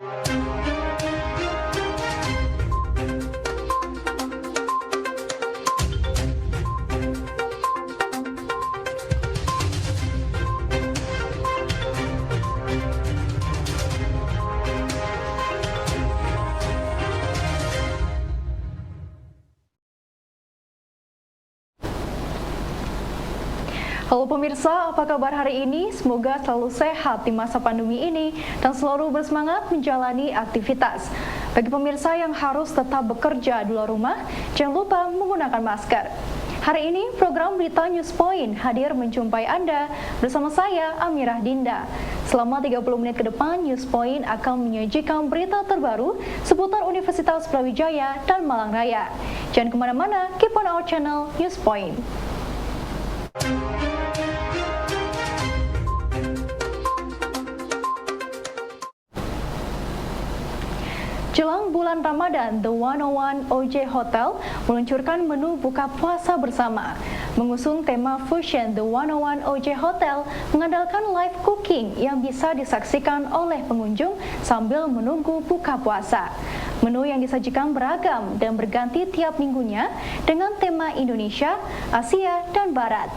Halo pemirsa, apa kabar hari ini? Semoga selalu sehat di masa pandemi ini dan selalu bersemangat menjalani aktivitas. Bagi pemirsa yang harus tetap bekerja di luar rumah, jangan lupa menggunakan masker. Hari ini program Berita News Point hadir menjumpai Anda bersama saya Amirah Dinda. Selama 30 menit ke depan, News Point akan menyajikan berita terbaru seputar Universitas Brawijaya dan Malang Raya. Jangan kemana-mana, keep on our channel News Point. Jelang bulan Ramadan, The 101 OJ Hotel meluncurkan menu buka puasa bersama. Mengusung tema Fusion, The 101 OJ Hotel mengandalkan live cooking yang bisa disaksikan oleh pengunjung sambil menunggu buka puasa. Menu yang disajikan beragam dan berganti tiap minggunya dengan tema Indonesia, Asia, dan Barat.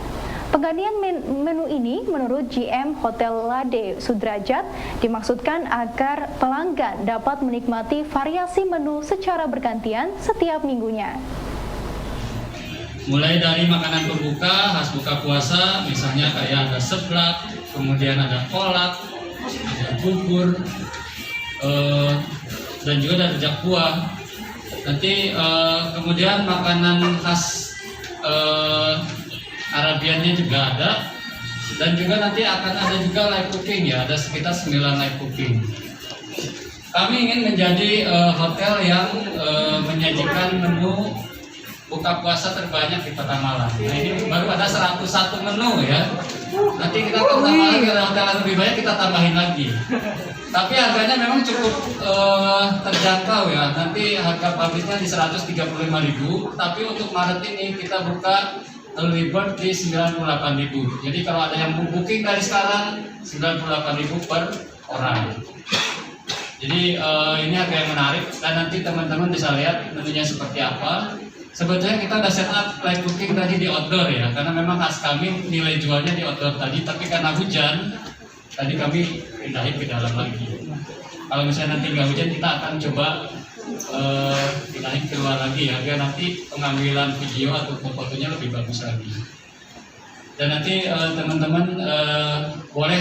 Penggantian menu ini menurut GM Hotel Lade Sudrajat dimaksudkan agar pelanggan dapat menikmati variasi menu secara bergantian setiap minggunya. Mulai dari makanan pembuka, khas buka puasa, misalnya kayak ada seblak, kemudian ada kolak, ada bubur, dan juga ada rujak buah. Nanti kemudian makanan khas Arabiannya juga ada, dan juga nanti akan ada juga live cooking ya, ada sekitar 9 live cooking. Kami ingin menjadi hotel yang menyajikan menu buka puasa terbanyak di Kota Malang. Nah ini baru ada 101 menu ya. Nanti kita akan tambah lagi, ada hotel yang lebih banyak kita tambahin lagi. Tapi harganya memang cukup terjangkau ya. Nanti harga publiknya di 135.000, tapi untuk Maret ini kita buka early bird di 98.000. Jadi kalau ada yang booking dari sekarang 98.000 per orang. Jadi ini harga yang menarik dan nanti teman-teman bisa lihat menunya seperti apa. Sebetulnya kita udah set up live cooking tadi di outdoor ya, karena memang khas kami nilai jualnya di outdoor tadi, tapi karena hujan tadi kami pindahin ke dalam lagi. Kalau misalnya nanti nggak hujan, kita akan coba pindahin keluar lagi ya, biar nanti pengambilan video atau fotonya lebih bagus lagi. Dan nanti teman-teman boleh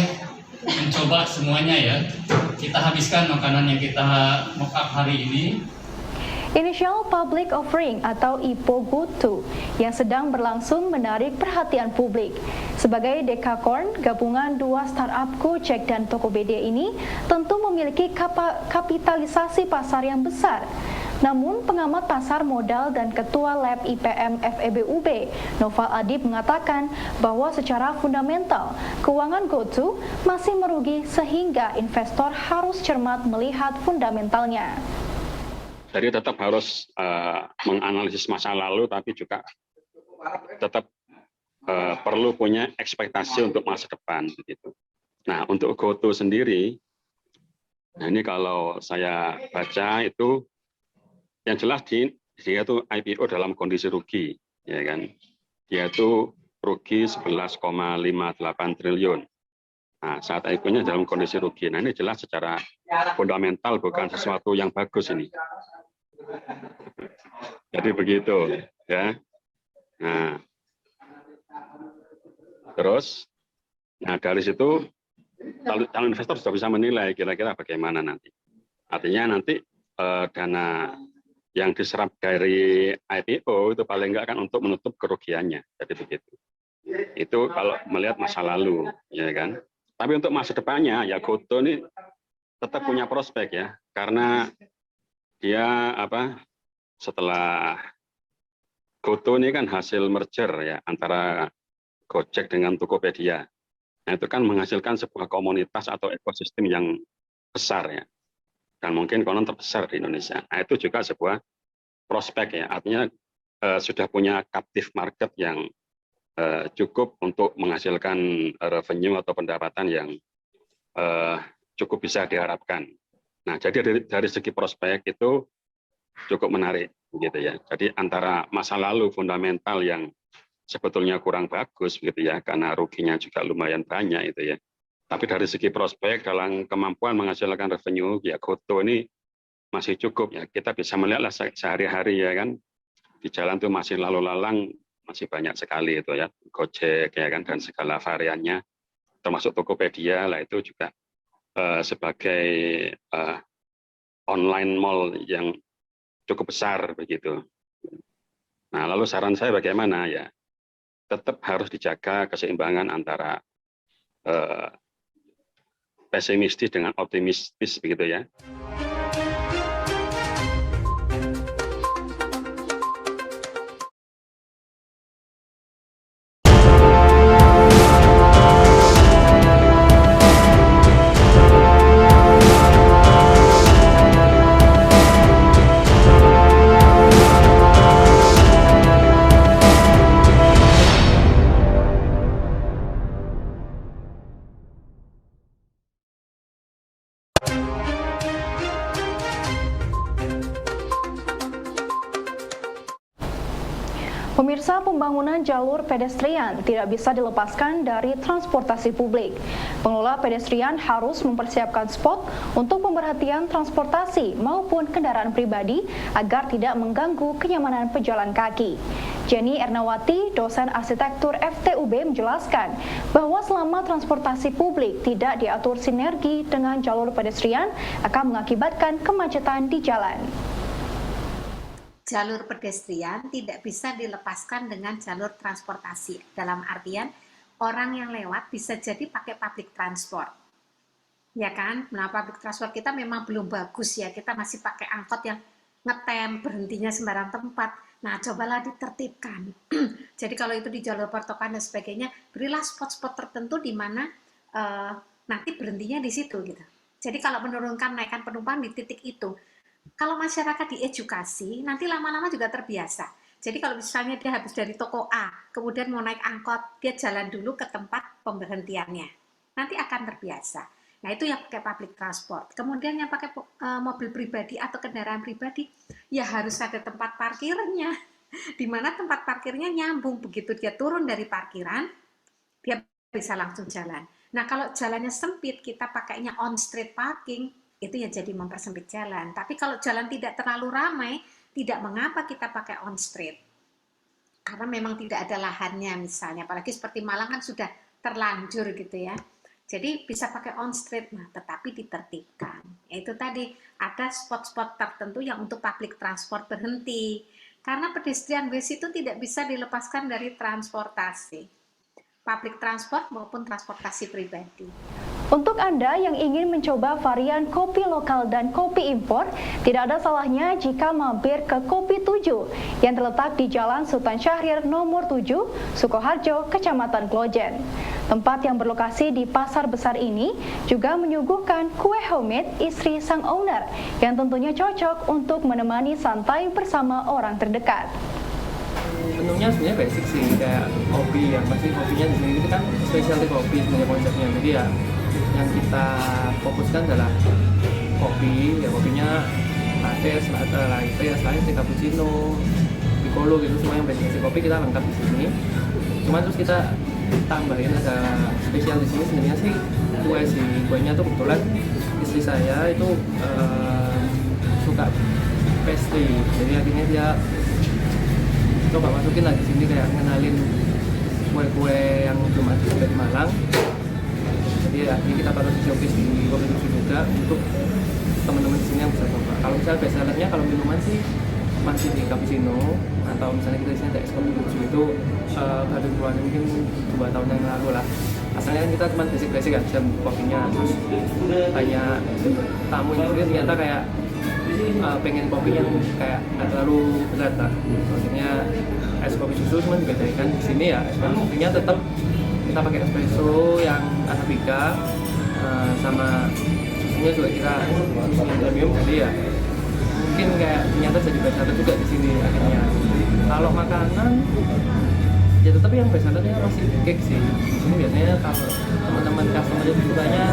mencoba semuanya ya. Kita habiskan makanan yang kita mock up hari ini. Initial Public Offering atau IPO GoTo yang sedang berlangsung menarik perhatian publik. Sebagai dekakorn, gabungan dua startup Gojek dan Tokopedia ini tentu memiliki kapitalisasi pasar yang besar. Namun, pengamat pasar modal dan Ketua Lab IPM FEB UB, Noval Adib mengatakan bahwa secara fundamental, keuangan GoTo masih merugi sehingga investor harus cermat melihat fundamentalnya. Jadi tetap harus menganalisis masa lalu, tapi juga tetap perlu punya ekspektasi untuk masa depan. Gitu. Nah, untuk GoTo sendiri, nah ini kalau saya baca itu, yang jelas dia itu IPO dalam kondisi rugi, ya kan? Dia itu rugi 11,58 triliun. Nah, saat IPO-nya dalam kondisi rugi. Nah, ini jelas secara fundamental bukan sesuatu yang bagus ini. Jadi begitu, ya. Nah, terus, nah dari situ calon investor sudah bisa menilai kira-kira bagaimana nanti. Artinya nanti dana yang diserap dari IPO itu paling enggak kan untuk menutup kerugiannya. Jadi begitu. Itu kalau melihat masa lalu, ya kan. Tapi untuk masa depannya, ya GoTo ini tetap punya prospek ya, karena dia setelah GoTo ini kan hasil merger ya antara Gojek dengan Tokopedia. Nah, itu kan menghasilkan sebuah komunitas atau ekosistem yang besar ya. Dan mungkin konon terbesar di Indonesia. Nah, itu juga sebuah prospek ya. Artinya sudah punya captive market yang cukup untuk menghasilkan revenue atau pendapatan yang cukup bisa diharapkan. Nah, jadi dari segi prospek itu cukup menarik, gitu ya. Jadi antara masa lalu fundamental yang sebetulnya kurang bagus, gitu ya, karena ruginya juga lumayan banyak, itu ya. Tapi dari segi prospek dalam kemampuan menghasilkan revenue, ya GoTo ini masih cukup ya. Kita bisa melihatlah sehari-hari ya kan, di jalan tuh masih lalu lalang masih banyak sekali itu ya, Gojek ya kan, dan segala variannya, termasuk Tokopedia lah itu juga sebagai online mall yang cukup besar begitu. Nah, lalu saran saya bagaimana ya? Tetap harus dijaga keseimbangan antara pesimistis dengan optimistis begitu ya. Pemirsa, pembangunan jalur pedestrian tidak bisa dilepaskan dari transportasi publik. Pengelola pedestrian harus mempersiapkan spot untuk pemerhatian transportasi maupun kendaraan pribadi agar tidak mengganggu kenyamanan pejalan kaki. Jenny Ernawati, dosen arsitektur FTUB, menjelaskan bahwa selama transportasi publik tidak diatur sinergi dengan jalur pedestrian akan mengakibatkan kemacetan di jalan. Jalur pedestrian tidak bisa dilepaskan dengan jalur transportasi. Dalam artian, orang yang lewat bisa jadi pakai public transport. Ya kan? Nah, public transport kita memang belum bagus ya. Kita masih pakai angkot yang ngetem, berhentinya sembarang tempat. Nah, cobalah ditertibkan. Jadi kalau itu di jalur pertokan dan sebagainya, berilah spot-spot tertentu di mana nanti berhentinya di situ gitu. Jadi kalau menurunkan naikkan penumpang di titik itu, kalau masyarakat diedukasi, nanti lama-lama juga terbiasa. Jadi kalau misalnya dia habis dari toko A, kemudian mau naik angkot, dia jalan dulu ke tempat pemberhentiannya. Nanti akan terbiasa. Nah, itu yang pakai public transport. Kemudian yang pakai mobil pribadi atau kendaraan pribadi, ya harus ada tempat parkirnya. Di mana tempat parkirnya nyambung. Begitu dia turun dari parkiran, dia bisa langsung jalan. Nah, kalau jalannya sempit, kita pakainya on-street parking, itu ya jadi mempersempit jalan. Tapi kalau jalan tidak terlalu ramai, tidak mengapa kita pakai on street. Karena memang tidak ada lahannya misalnya, apalagi seperti Malang kan sudah terlanjur gitu ya. Jadi bisa pakai on street, nah tetapi ditertibkan. Yaitu tadi ada spot-spot tertentu yang untuk public transport berhenti. Karena pedestrian waste itu tidak bisa dilepaskan dari transportasi. Public transport maupun transportasi pribadi. Untuk Anda yang ingin mencoba varian kopi lokal dan kopi impor, tidak ada salahnya jika mampir ke Kopi 7 yang terletak di Jalan Sultan Syahrir nomor 7, Sukoharjo, Kecamatan Klojen. Tempat yang berlokasi di Pasar Besar ini juga menyuguhkan kue homemade istri sang owner yang tentunya cocok untuk menemani santai bersama orang terdekat. Menunya sebenarnya basic sih, kayak kopi ya, pasti kopinya di sini itu kan specialty kopi sebenarnya konsepnya. Jadi ya yang kita fokuskan adalah kopi, ya kopinya latte, latte, cappuccino, piccolo gitu, semua yang basic kopi kita lengkap di sini. Cuma terus kita tambahin ada spesial di sini sebenarnya sih kue sih. Kuenya tuh kebetulan istri saya itu suka pastry, jadi akhirnya dia coba masukin lagi sini kayak ngenalin kue-kue yang belum ada di Malang. Jadi ya ini kita taruh di showcase di Kopi 7 juga untuk teman-teman di sini yang bisa coba. Kalau misalnya best sellernya kalau minuman sih masih di cappuccino, atau misalnya kita di sini ada es kopi 7 itu baru keluar mungkin 2 tahun yang lalu lah. Asalnya kan kita cuma basic aja kopinya, terus banyak tamu yang sini ternyata kayak pengen kopi yang kayak nggak terlalu berat lah. Maksudnya es kopi susu cuma dibedakan di sini ya es kopinya tetap kita pakai espresso yang arabica, sama susunya juga kita premium, jadi ya mungkin kayak ternyata jadi best seller juga di sini akhirnya. Kalau makanan ya tetap yang best sellernya masih cake sih. Di sini biasanya kalau teman-teman customer itu sukanya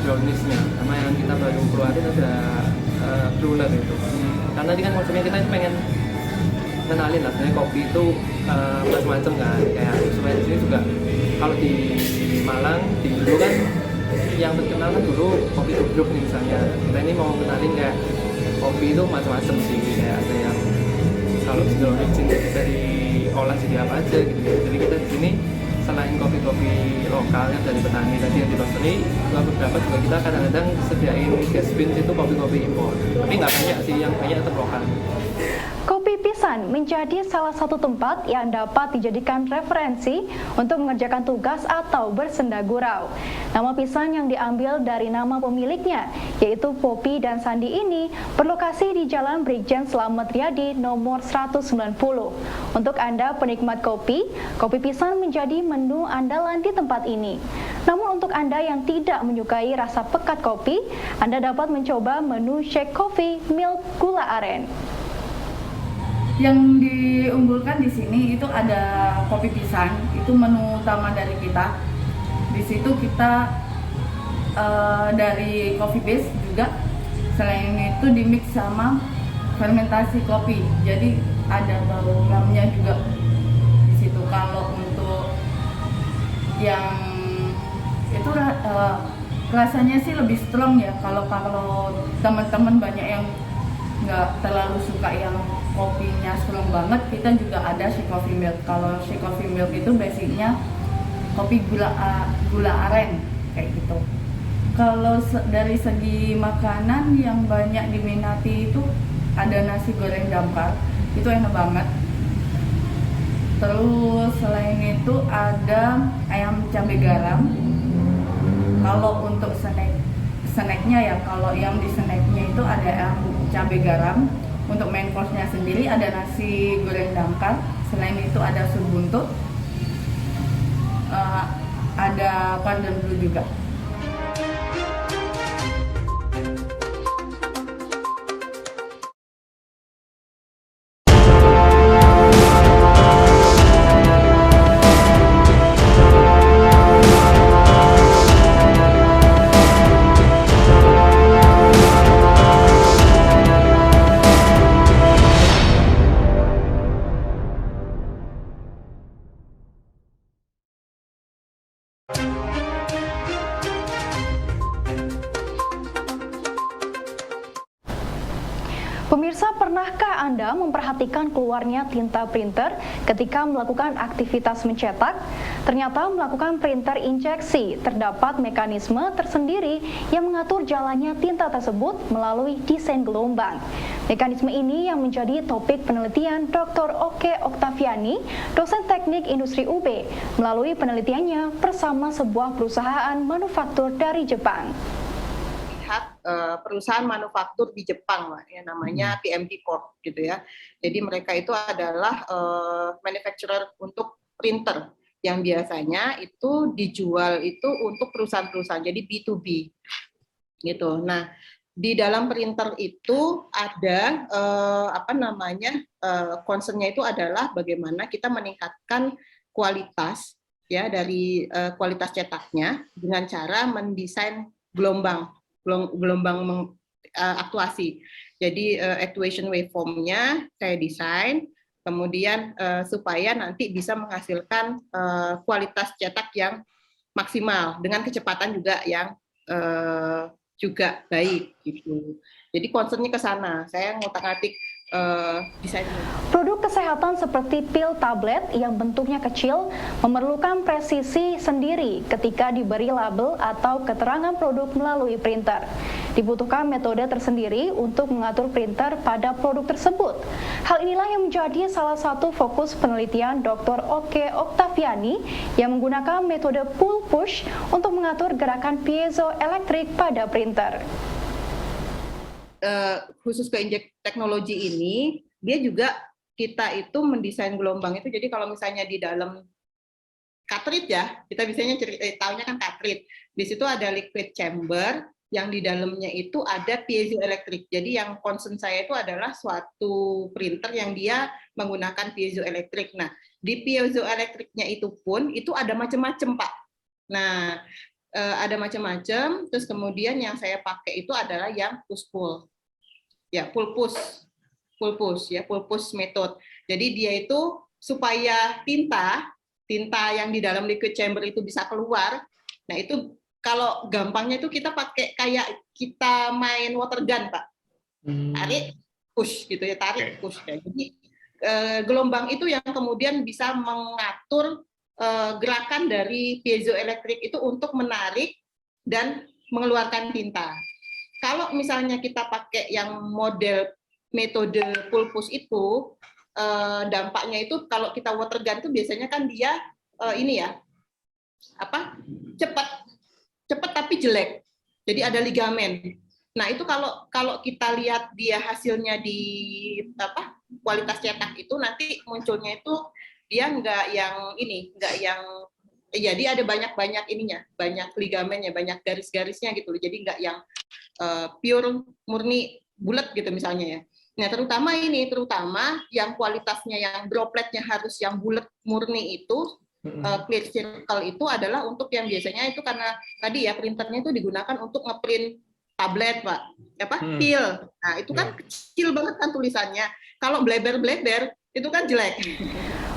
browniesnya, sama yang kita baru keluarin ada cooler itu. Karena tadi kan konsepnya kita itu pengen kenalin lah sebenarnya kopi itu macam-macam kan, kayak supaya di sini juga kalau di Malang di dulu kan yang terkenal kan dulu kopi tubruk nih misalnya. Kita ini mau kenalin kayak kopi itu macam-macam sih, kayak ada yang kalau sudah origin bisa diolah jadi apa aja gitu. Jadi kita di sini selain kopi-kopi lokal yang dari petani tadi yang di roastery, beberapa juga kita kadang-kadang sediain gas beans itu kopi-kopi impor. Tapi nggak banyak sih, yang banyak tetap lokal. Kopi Pisan menjadi salah satu tempat yang dapat dijadikan referensi untuk mengerjakan tugas atau bersenda gurau. Nama Pisan yang diambil dari nama pemiliknya, yaitu Popi dan Sandi ini, berlokasi di Jalan Brigjen Slamet Riyadi nomor 190. Untuk Anda penikmat kopi, Kopi Pisan menjadi menu andalan di tempat ini. Namun untuk Anda yang tidak menyukai rasa pekat kopi, Anda dapat mencoba menu Shake Coffee Milk Gula Aren. Yang diunggulkan di sini itu ada kopi pisang, itu menu utama dari kita. Di situ kita dari coffee base juga, selain itu dimix sama fermentasi kopi. Jadi ada bau lamnya juga di situ. Kalau untuk yang itu rasanya sih lebih strong ya. Kalau teman-teman banyak yang nggak terlalu suka yang kopinya strong banget, kita juga ada Shake Coffee Milk. Kalau Shake Coffee Milk itu basicnya kopi gula aren kayak gitu. Kalau dari segi makanan yang banyak diminati itu ada nasi goreng dampar, itu enak banget. Terus selain itu ada ayam cabai garam. Kalau untuk snacknya ya, kalau yang di snacknya itu ada ayam cabai garam. Untuk main course-nya sendiri ada nasi goreng dangkal, selain itu ada sup buntut, ada pandan blue juga. Pemirsa, pernahkah Anda memperhatikan keluarnya tinta printer ketika melakukan aktivitas mencetak? Ternyata melakukan printer injeksi terdapat mekanisme tersendiri yang mengatur jalannya tinta tersebut melalui desain gelombang. Mekanisme ini yang menjadi topik penelitian Dr. Oke Oktaviani, dosen teknik industri UB, melalui penelitiannya bersama sebuah perusahaan manufaktur dari Jepang. Perusahaan manufaktur di Jepang, ya, namanya PMD Corp gitu ya. Jadi mereka itu adalah manufacturer untuk printer yang biasanya itu dijual itu untuk perusahaan-perusahaan, jadi B2B gitu. Nah, di dalam printer itu ada concernnya itu adalah bagaimana kita meningkatkan kualitas ya dari kualitas cetaknya dengan cara mendesain gelombang aktuasi. Jadi actuation waveform-nya saya desain, kemudian supaya nanti bisa menghasilkan kualitas cetak yang maksimal dengan kecepatan juga yang juga baik gitu. Jadi concern-nya ke sana. Saya ngotak-ngatik desain. Produk kesehatan seperti pil tablet yang bentuknya kecil memerlukan presisi sendiri ketika diberi label atau keterangan produk melalui printer. Dibutuhkan metode tersendiri untuk mengatur printer pada produk tersebut. Hal inilah yang menjadi salah satu fokus penelitian Dr. Oke Oktaviani yang menggunakan metode pull-push untuk mengatur gerakan piezoelektrik pada printer. Khusus ke injek teknologi ini, dia juga kita itu mendesain gelombang itu. Jadi kalau misalnya di dalam cartridge ya, kita biasanya tahunya kan cartridge. Di situ ada liquid chamber yang di dalamnya itu ada piezoelektrik. Jadi yang concern saya itu adalah suatu printer yang dia menggunakan piezoelektrik. Nah, di piezoelektriknya itu pun itu ada macam-macam, Pak. Nah, ada macam-macam. Terus kemudian yang saya pakai itu adalah yang push-pull. Ya, pull-push ya, pull-push method. Jadi dia itu supaya tinta yang di dalam liquid chamber itu bisa keluar. Nah, itu kalau gampangnya itu kita pakai kayak kita main water gun, Pak. Tarik, push gitu ya, tarik, push. Jadi gelombang itu yang kemudian bisa mengatur gerakan dari piezoelektrik itu untuk menarik dan mengeluarkan tinta. Kalau misalnya kita pakai yang model metode pull push itu, dampaknya itu kalau kita water gun itu biasanya kan dia ini ya, cepat tapi jelek. Jadi ada ligamen. Nah, itu kalau kita lihat dia hasilnya di kualitas cetak itu, nanti munculnya itu dia nggak yang ya dia ada banyak ininya, banyak ligamennya, banyak garis-garisnya gitu. Jadi nggak yang pure murni bulat gitu misalnya ya. Nah, terutama yang kualitasnya yang dropletnya harus yang bulat murni itu, clear circle itu adalah untuk yang biasanya itu karena tadi ya printernya itu digunakan untuk ngeprint tablet, Pak. Pil. Nah, itu kan kecil banget kan tulisannya. Kalau bleber-bleber itu kan jelek.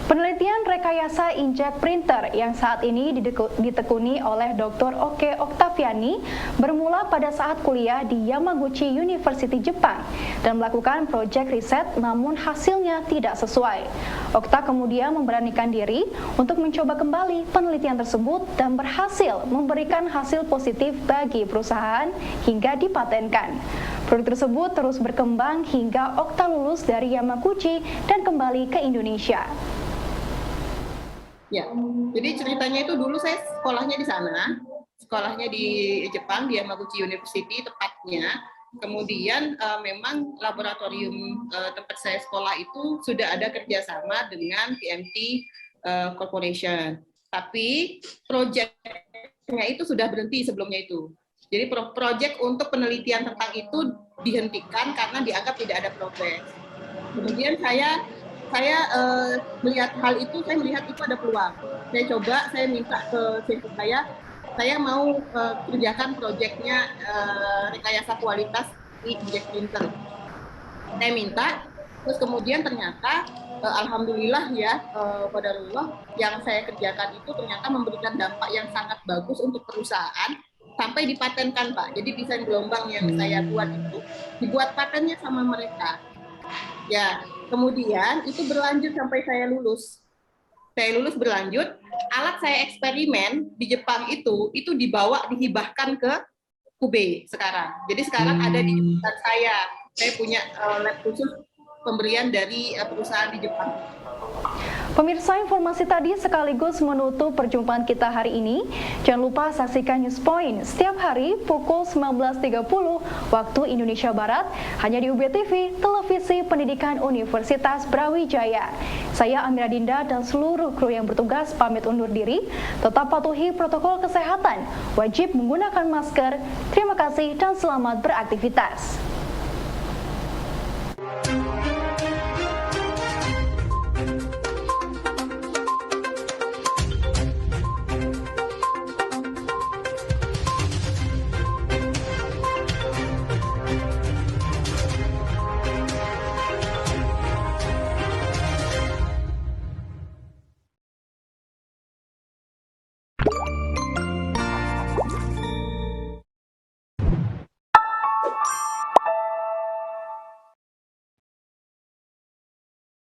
Penelitian rekayasa inkjet printer yang saat ini ditekuni oleh Dr. Oke Oktaviani bermula pada saat kuliah di Yamaguchi University Jepang dan melakukan proyek riset namun hasilnya tidak sesuai. Okta kemudian memberanikan diri untuk mencoba kembali penelitian tersebut dan berhasil memberikan hasil positif bagi perusahaan hingga dipatenkan. Produk tersebut terus berkembang hingga Okta lulus dari Yamaguchi dan kembali ke Indonesia. Ya, jadi ceritanya itu dulu saya sekolahnya di sana, sekolahnya di Jepang, di Yamaguchi University tepatnya. Kemudian memang laboratorium tempat saya sekolah itu sudah ada kerjasama dengan TMT Corporation. Tapi proyeknya itu sudah berhenti sebelumnya itu. Jadi proyek untuk penelitian tentang itu dihentikan karena dianggap tidak ada progres. Kemudian saya melihat hal itu, saya melihat itu ada peluang. Saya minta ke senior saya mau kerjakan proyeknya rekayasa kualitas di inkjet printer. Saya minta, terus kemudian ternyata alhamdulillah ya, qadarullah yang saya kerjakan itu ternyata memberikan dampak yang sangat bagus untuk perusahaan sampai dipatenkan, Pak. Jadi desain gelombang yang saya buat itu dibuat patennya sama mereka. Ya, kemudian itu berlanjut sampai saya lulus. Saya lulus berlanjut, alat saya eksperimen di Jepang itu dihibahkan ke Kobe sekarang. Jadi sekarang ada di tempat saya. Saya punya lab khusus pemberian dari perusahaan di Jepang. Pemirsa, informasi tadi sekaligus menutup perjumpaan kita hari ini. Jangan lupa saksikan News Point setiap hari pukul 19.30 waktu Indonesia Barat hanya di UBTV, Televisi Pendidikan Universitas Brawijaya. Saya Amira Dinda dan seluruh kru yang bertugas pamit undur diri. Tetap patuhi protokol kesehatan, wajib menggunakan masker. Terima kasih dan selamat beraktivitas.